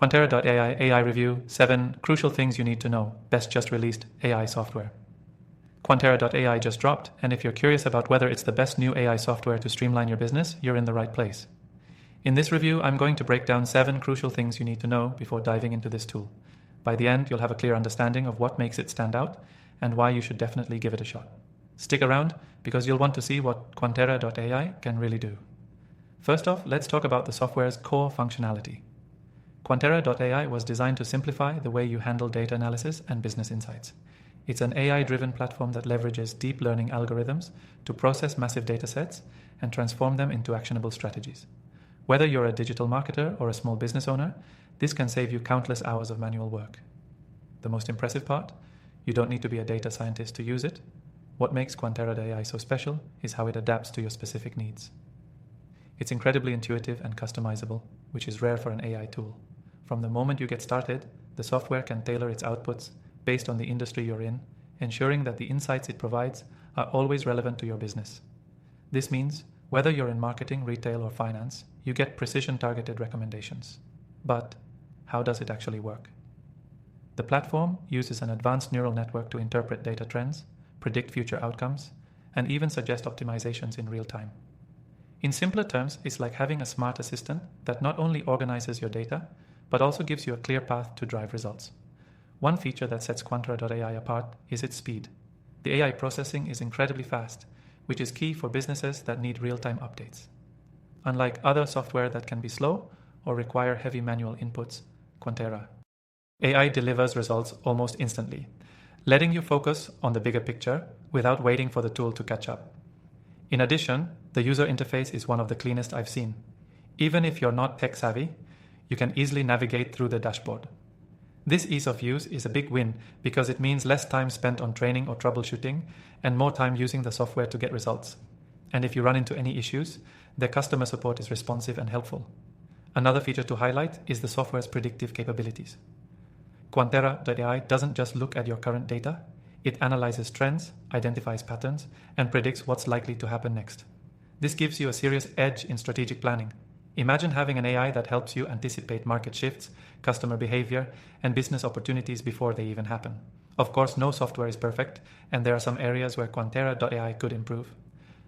Quantera.ai AI Review 7 Crucial Things You Need to Know, Best Just Released AI Software. Quantera.ai just dropped, and if you're curious about whether it's the best new AI software to streamline your business, you're in the right place. In this review, I'm going to break down 7 crucial things you need to know before diving into this tool. By the end, you'll have a clear understanding of what makes it stand out and why you should definitely give it a shot. Stick around because you'll want to see what Quantera.ai can really do. First off, let's talk about the software's core functionality. Quantera.ai was designed to simplify the way you handle data analysis and business insights. It's an AI-driven platform that leverages deep learning algorithms to process massive data sets and transform them into actionable strategies. Whether you're a digital marketer or a small business owner, this can save you countless hours of manual work. The most impressive part? You don't need to be a data scientist to use it. What makes Quantera.ai so special is how it adapts to your specific needs. It's incredibly intuitive and customizable, which is rare for an AI tool. From the moment you get started, the software can tailor its outputs based on the industry you're in, ensuring that the insights it provides are always relevant to your business. This means whether you're in marketing, retail, or finance, you get precision-targeted recommendations. But how does it actually work? The platform uses an advanced neural network to interpret data trends, predict future outcomes, and even suggest optimizations in real time. In simpler terms, it's like having a smart assistant that not only organizes your data, but also gives you a clear path to drive results. One feature that sets Quantera.ai apart is its speed. The AI processing is incredibly fast, which is key for businesses that need real-time updates. Unlike other software that can be slow or require heavy manual inputs, Quantera.ai delivers results almost instantly, letting you focus on the bigger picture without waiting for the tool to catch up. In addition, the user interface is one of the cleanest I've seen. Even if you're not tech-savvy, you can easily navigate through the dashboard. This ease of use is a big win because it means less time spent on training or troubleshooting and more time using the software to get results. And if you run into any issues, their customer support is responsive and helpful. Another feature to highlight is the software's predictive capabilities. Quantera.ai doesn't just look at your current data, it analyzes trends, identifies patterns, and predicts what's likely to happen next. This gives you a serious edge in strategic planning. Imagine having an AI that helps you anticipate market shifts, customer behavior, and business opportunities before they even happen. Of course, no software is perfect, and there are some areas where Quantera.ai could improve.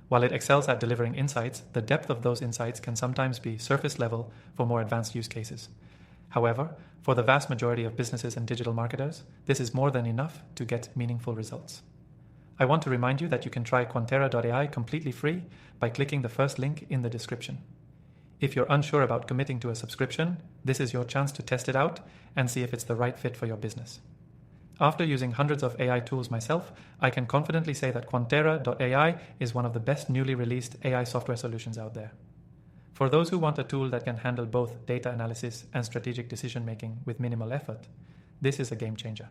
While it excels at delivering insights, the depth of those insights can sometimes be surface level for more advanced use cases. However, for the vast majority of businesses and digital marketers, this is more than enough to get meaningful results. I want to remind you that you can try Quantera.ai completely free by clicking the first link in the description. If you're unsure about committing to a subscription, this is your chance to test it out and see if it's the right fit for your business. After using hundreds of AI tools myself, I can confidently say that Quantera.ai is one of the best newly released AI software solutions out there. For those who want a tool that can handle both data analysis and strategic decision-making with minimal effort, this is a game changer.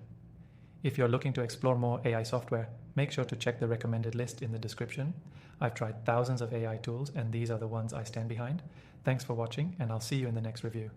If you're looking to explore more AI software, make sure to check the recommended list in the description. I've tried thousands of AI tools, and these are the ones I stand behind. Thanks for watching, and I'll see you in the next review.